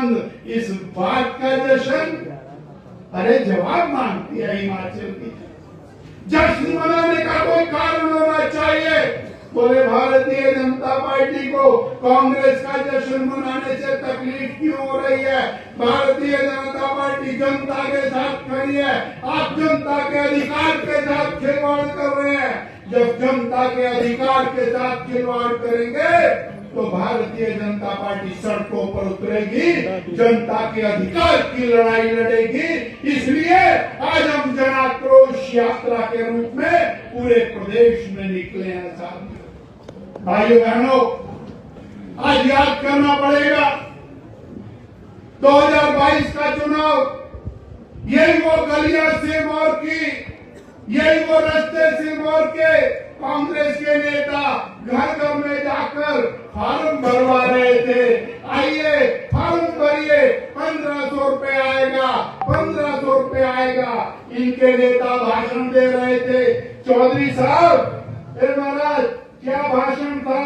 बंद, इस बात का जश्न। अरे जवाब मांगती है हिमाचल की। जश्न मनाने का कोई कारण होना चाहिए। बोले भारतीय जनता पार्टी को कांग्रेस का जश्न मनाने से तकलीफ क्यों हो रही है? भारतीय जनता पार्टी जनता के साथ खड़ी है, आप जनता के अधिकार के साथ खिलवाड़ कर रहे हैं। जब जनता के अधिकार के साथ खिलवाड़ करेंगे तो भारतीय जनता पार्टी सड़कों पर उतरेगी, जनता के अधिकार की लड़ाई लड़ेगी। इसलिए आज हम जन आक्रोश यात्रा के रूप में पूरे प्रदेश में निकले हैं। साथियों, भाइयों बहनों, आज याद करना पड़ेगा 2022 का चुनाव। यही वो गलियां सिम और की, यही वो रास्ते सिम और के कांग्रेस के नेता घर घर में जाकर फार्म भरवा रहे थे। आइए फार्म भरिए, 1500 रुपए आएगा, 1500 रुपए आएगा। इनके नेता भाषण दे रहे थे। चौधरी साहब, महाराज क्या भाषण था?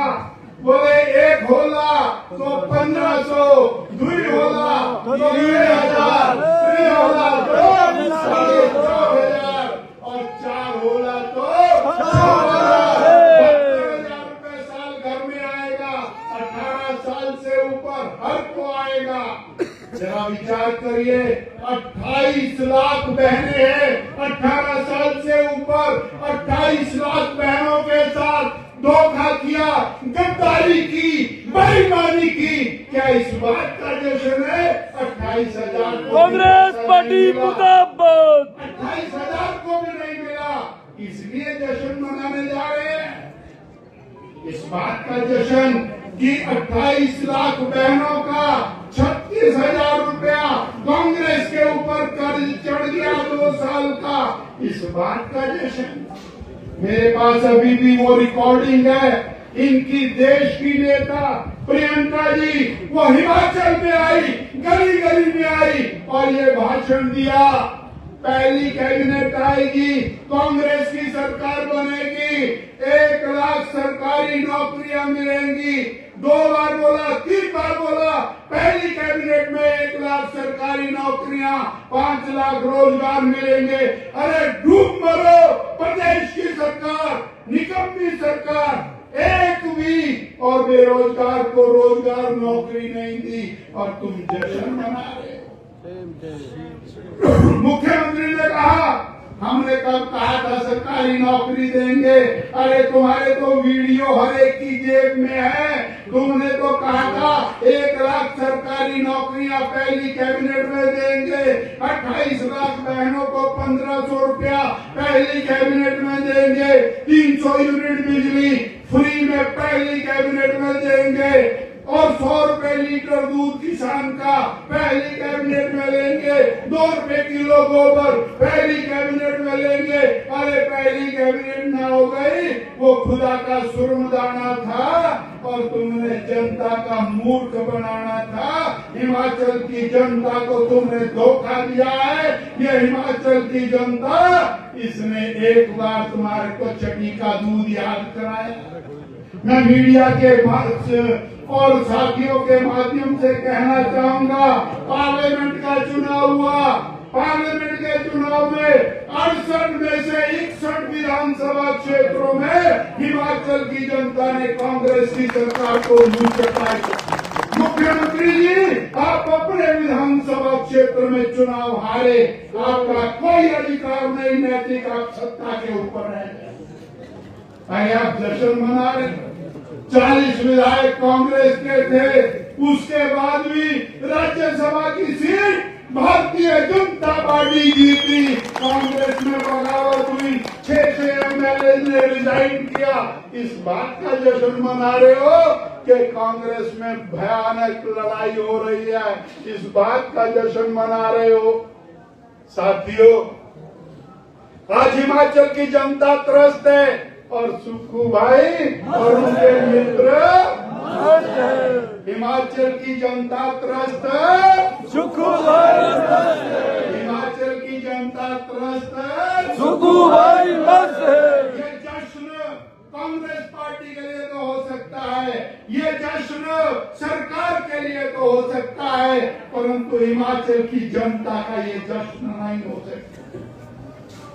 बोले एक होला तो 1500, 2 होला तो 2000, 3 होला तो 4000 और 4 होला तो 70,000 रुपए साल घर में आएगा। 18 साल से ऊपर हर को आएगा। जरा विचार करिए, 28 लाख बहनें हैं 18 साल से ऊपर। 28 लाख बहनों के साथ धोखा किया, गद्दारी की, बेईमानी की। क्या इस बात का जश्न है? 28,000 कांग्रेस पार्टी मुर्दाबाद। 28,000 को भी नहीं मिला, इसलिए जश्न मनाने जा रहे हैं। इस बात का जश्न कि 28 लाख बहनों का 36,000 रुपया कांग्रेस के ऊपर कर्ज चढ़ गया 2 साल का, इस बात का जश्न। मेरे पास अभी भी वो रिकॉर्डिंग है। इनकी देश की नेता प्रियंका जी वो हिमाचल में आई, गली गली में आई और ये भाषण दिया, पहली कैबिनेट आएगी, कांग्रेस की सरकार बनेगी, 1 लाख सरकारी नौकरियां मिलेंगी। 2 बार बोला, 3 बार बोला। पहली कैबिनेट में 1 लाख सरकारी नौकरियां, 5 लाख रोजगार मिलेंगे। अरे डूब मरो प्रदेश की सरकार, निकम्मी सरकार, एक भी और बेरोजगार को रोजगार नौकरी नहीं दी और तुम जश्न मना रहे। मुख्यमंत्री ने कहा, हमने कब कहा था सरकारी नौकरी देंगे? अरे तुम्हारे तो वीडियो हर एक की जेब में है। तुमने तो कहा था 1 लाख सरकारी नौकरियां पहली कैबिनेट में देंगे, 28 लाख बहनों को 1500 रुपया पहली कैबिनेट में देंगे, 300 यूनिट बिजली फ्री में पहली कैबिनेट में देंगे और 100 रुपए लीटर दूध किसान का पहली कैबिनेट में लेंगे, 2 रुपए किलो गोबर पहली कैबिनेट में लेंगे। अरे पहली कैबिनेट ना हो गई, वो खुदा का सुरमदाना था और तुमने जनता का मूर्ख बनाना था। हिमाचल की जनता को तुमने धोखा दिया है। ये हिमाचल की जनता, इसने एक बार तुम्हारे को चटी का दूध याद कराया। मैं मीडिया के और साथियों के माध्यम से कहना चाहूंगा, पार्लियामेंट का चुनाव हुआ, पार्लियामेंट के चुनाव में 68 में से 61 विधानसभा क्षेत्रों में हिमाचल की जनता ने कांग्रेस की सरकार को मुंह चटाई। मुख्यमंत्री जी, आप अपने विधानसभा क्षेत्र में चुनाव हारे, आपका कोई अधिकार नहीं, नैतिक आप सत्ता के ऊपर है। आप जश्न मना रहे। 40 विधायक कांग्रेस के थे, उसके बाद भी राज्यसभा की सीट भारतीय जनता पार्टी जीती। कांग्रेस में बगावत हुई, 6 एमएलए ने रिजाइन किया। इस बात का जश्न मना रहे हो कि कांग्रेस में भयानक लड़ाई हो रही है, इस बात का जश्न मना रहे हो। साथियों, आज हिमाचल की जनता त्रस्त है और सुक्खू भाई और उनके मित्र, हिमाचल की जनता त्रस्त है, सुक्खू भाई हिमाचल की जनता त्रस्त है, सुक्खू भाई मस्त है। ये जश्न कांग्रेस पार्टी के लिए तो हो सकता है, ये जश्न सरकार के लिए तो हो सकता है, परंतु हिमाचल की जनता का ये जश्न नहीं हो सकता।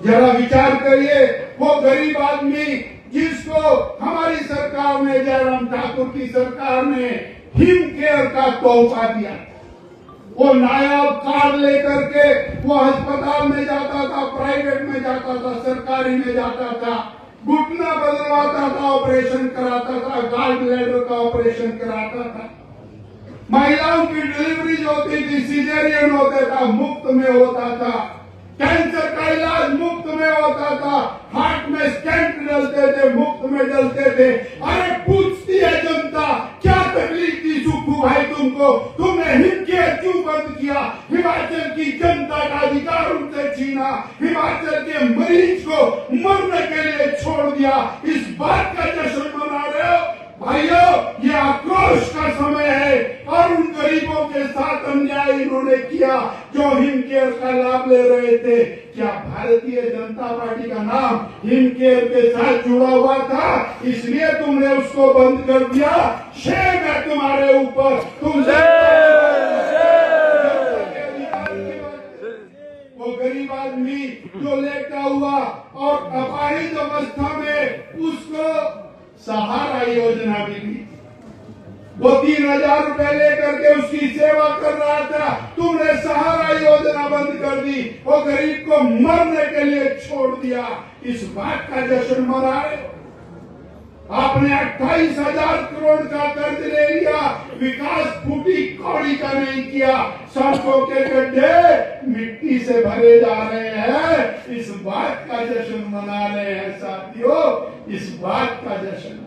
जरा विचार करिए, वो गरीब आदमी जिसको हमारी सरकार ने, जयराम ठाकुर की सरकार ने हिम केयर का तोहफा दिया, वो नायाब कार्ड लेकर के वो अस्पताल में जाता था, प्राइवेट में जाता था, सरकारी में जाता था, घुटना बदलवाता था, ऑपरेशन कराता था, गार्ड ब्लैडर का ऑपरेशन कराता था। महिलाओं की डिलीवरी जो होती थी, सीजेरियन होता था, मुफ्त में होता था। कैंसर का इलाज मुफ्त में होता था। हार्ट में स्टेंट डलते थे, मुफ्त में डलते थे। अरे पूछती है जनता, क्या तकलीफ थी सुखू भाई तुमको? तुमने हिमकेयर क्यों बंद किया? हिमाचल की जनता का अधिकार उनसे छीना, हिमाचल के मरीज को मरने के लिए छोड़ दिया। इस बात का जश्न मना रहे हो भाइयों? ये आक्रोश का समय है और उन गरीबों के साथ अन्याय इन्होंने किया जो हिमकेयर का लाभ ले रहे थे। क्या भारतीय जनता पार्टी का नाम हिमकेयर के साथ जुड़ा हुआ था, इसलिए तुमने उसको बंद कर दिया? शेम है तुम्हारे ऊपर। वो गरीब आदमी जो लेटा हुआ और अपाहिज अवस्था में, उसको सहारा योजना मिली, वो 3,000 रुपए लेकर के उसकी सेवा कर रहा था। तुमने सहारा योजना बंद कर दी, वो गरीब को मरने के लिए छोड़ दिया। इस बात का जश्न मना रहे हो? आपने 28,000 करोड़ का कर्ज ले लिया, विकास फूटी कौड़ी का नहीं किया, सड़कों के गड्ढे मिट्टी से भरे जा रहे हैं। इस बात का जश्न मना रहे हैं साथियों, इस बात का जश्न।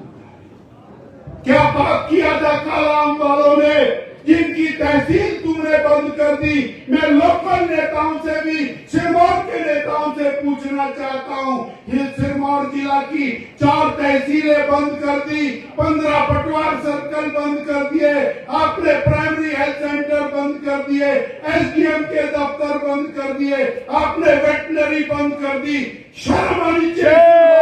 क्या पाप किया था कालाम वालों ने, जिनकी तहसील तुमने बंद कर दी? मैं लोकल नेताओं से भी, सिरमौर के नेताओं से पूछना चाहता हूं, ये सिरमौर जिला की 4 तहसीलें बंद कर दी, 15 पटवार सर्कल बंद कर दिए, आपने प्राइमरी हेल्थ सेंटर बंद कर दिए, एसडीएम के दफ्तर बंद कर दिए, आपने वेटनरी बंद कर दी। शर्म आनी चाहिए।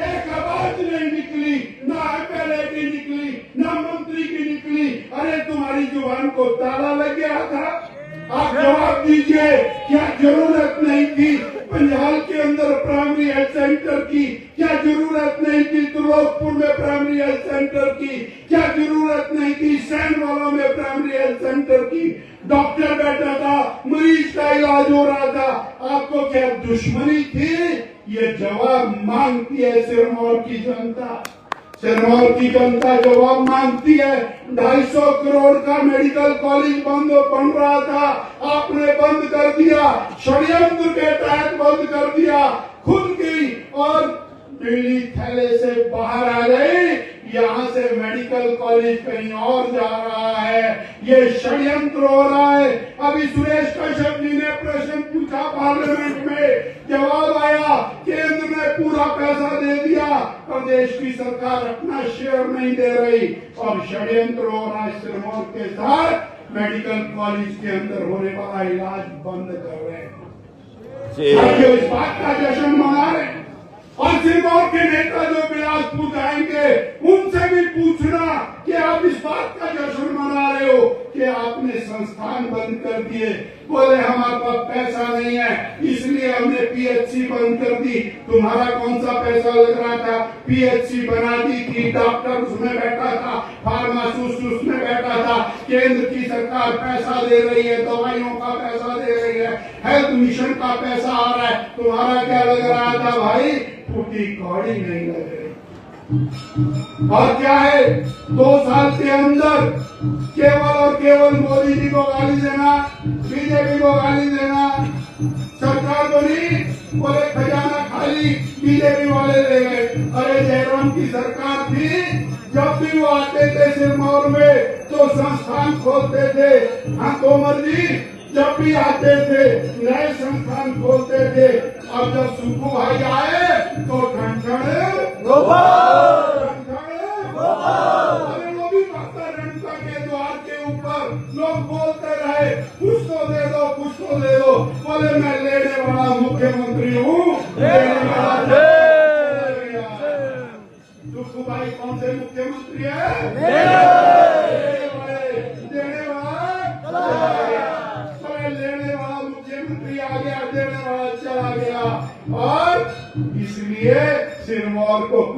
एक आवाज नहीं निकली, ना एमएलए की निकली, ना मंत्री की निकली। अरे तुम्हारी जुबान को ताला लग गया था? आप जवाब दीजिए, क्या जरूरत नहीं थी पंजाल के अंदर प्राइमरी हेल्थ सेंटर की? क्या जरूरत नहीं थी त्रिलोकपुर में प्राइमरी हेल्थ सेंटर की? क्या जरूरत नहीं थी सैनवाला में प्राइमरी हेल्थ सेंटर की? डॉक्टर बैठा था, मरीज का इलाज हो रहा था, आपको क्या दुश्मनी थी? ये जवाब मांगती है सिरमौर की जनता। सिरमौर की जनता जवाब मांगती है। 250 करोड़ का मेडिकल कॉलेज बन रहा था, आपने बंद कर दिया, षड्यंत्र के तहत बंद कर दिया। खुद की और पीली थैले से बाहर आ गई, यहाँ से मेडिकल कॉलेज कहीं और जा रहा है। ये षड्यंत्र हो रहा है। अभी सुरेश कश्यप जी ने प्रश्न पूछा पार्लियामेंट में, जवाब आया केंद्र ने पूरा पैसा दे दिया, प्रदेश की सरकार अपना शेयर नहीं दे रही और षड्यंत्र हो रहा है। सिरमौर के साथ मेडिकल कॉलेज के अंदर होने वाला इलाज बंद कर रहे हैं। इस बात का जश्न मना रहे हैं। और सिरमौर के नेता जो बिलासपुर जाएंगे, उनसे भी पूछना कि आप इस बात का जश्न मना रहे हो कि आपने संस्थान बंद कर दिए। बोले हमारे पास पैसा नहीं है, इसलिए हमने पीएचसी बंद कर दी। तुम्हारा कौन सा पैसा लग रहा था? पीएचसी बना दी थी, डॉक्टर उसमें बैठा था, फार्मासिस्ट उसमें बैठा था। केंद्र की सरकार पैसा दे रही है, दवाइयों का पैसा दे रही है, हेल्थ मिशन का पैसा आ रहा है। तुम्हारा क्या लग रहा था भाई? फूटी कौड़ी नहीं लग रही। और क्या है, 2 साल के अंदर केवल और केवल मोदी जी को गाली देना, बीजेपी को गाली देना। सरकार बनी, बोले खजाना खाली, बीजेपी वाले ले गए। अरे जयराम की सरकार थी, जब भी वो आते थे सिरमौर में तो संस्थान खोलते थे। हाँ तोमर जी, जब भी आते थे नए संस्थान खोलते थे। और जब सुखू भाई आए तो अरे वो भी माता रेणुका के द्वार के ऊपर लोग बोलते रहे, कुछ तो दे दो, कुछ तो दे दो। बोले मैं लेने वाला मुख्यमंत्री हूँ, लेने वाला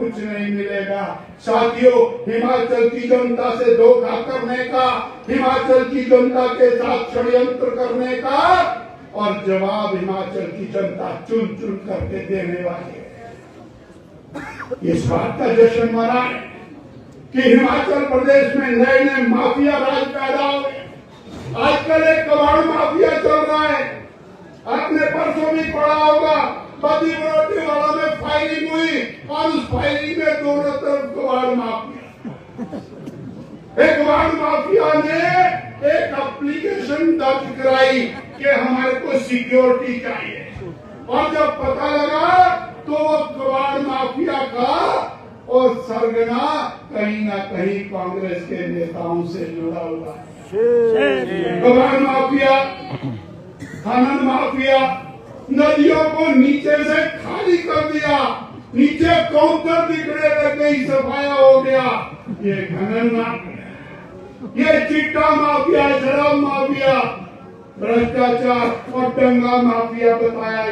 कुछ नहीं मिलेगा। साथियों, हिमाचल की जनता से धोखा करने का, हिमाचल की जनता के साथ षड्यंत्र करने का और जवाब हिमाचल की जनता चुन चुन करके देने वाली है। इस बात का जश्न मनाएं कि हिमाचल प्रदेश में नए नए माफिया राज पैदा हो गए। आजकल एक कबाड़ माफिया चल रहा है। आपने परसों भी पढ़ा होगा, बदी बरोटी वाला में फायरिंग हुई और उस फायरिंग में दोनों तरफ कबाड़ माफिया। एक कबाड़ माफिया ने एक एप्लीकेशन दर्ज कराई कि हमारे को सिक्योरिटी चाहिए, और जब पता लगा तो वो कबाड़ माफिया का और सरगना कहीं ना कहीं कांग्रेस के नेताओं से जुड़ा हुआ है। कबाड़ माफिया, खनन माफिया, नदियों को नीचे से खाली कर दिया, नीचे काउंटर बिगड़े लग गई, सफाया हो गया। ये खनन माफिया, ये चिट्टा माफिया, शराब माफिया, भ्रष्टाचार और दंगा माफिया बताया।